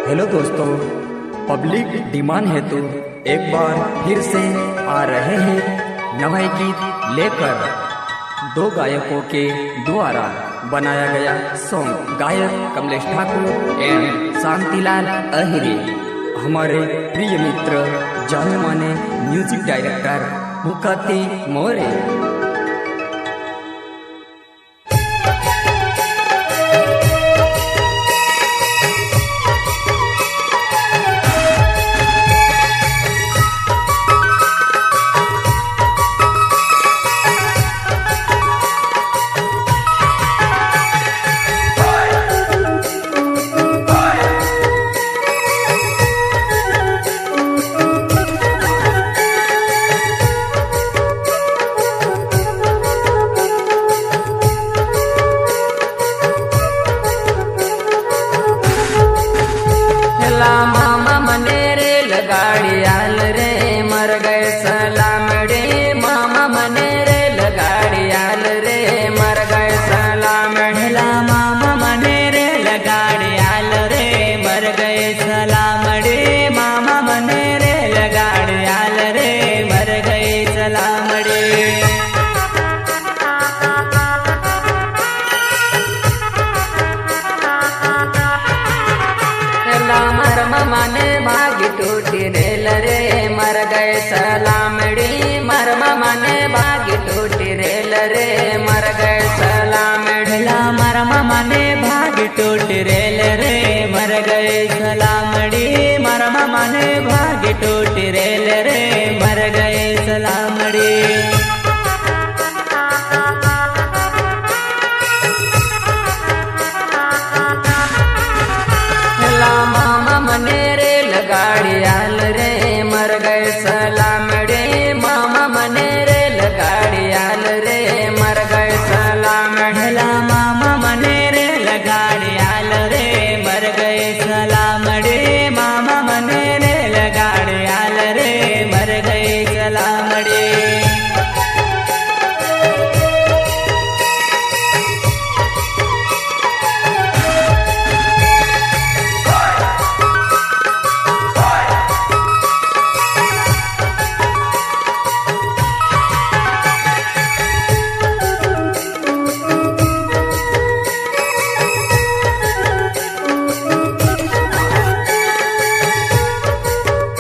Hello दोस्तों, public demand हेतु एक बार फिर से आ रहे हैं नए गीत लेकर। दो गायकों के द्वारा बनाया गया सॉन्ग, गायक कमलेश ठाकुर एंड शांतिलाल अहिरे, हमारे प्रिय मित्र जाने माने म्यूजिक डायरेक्टर मुकाती मोरे। मामा मने रे लगाड़ी आल रे मर गए सलामड़े। मामा मने रे लगाड़ी आल रे मर गए सलामड़े। मामा मने रे लगाड़ी आल रे मर गए सलामड़े। मामा मने रे लगाड़ी आल रे मर गए सलामड़े। मने भाग टूटी रेल रे मर गए सलामड़ी। मरम मने भाग टूटी रेल रे मर गए सलामड़ी। मरम मने भाग टूटी रेल रे मर गए सलामड़ी। मरम मने भाग टूटी रेल रे मर गए सलामड़ी।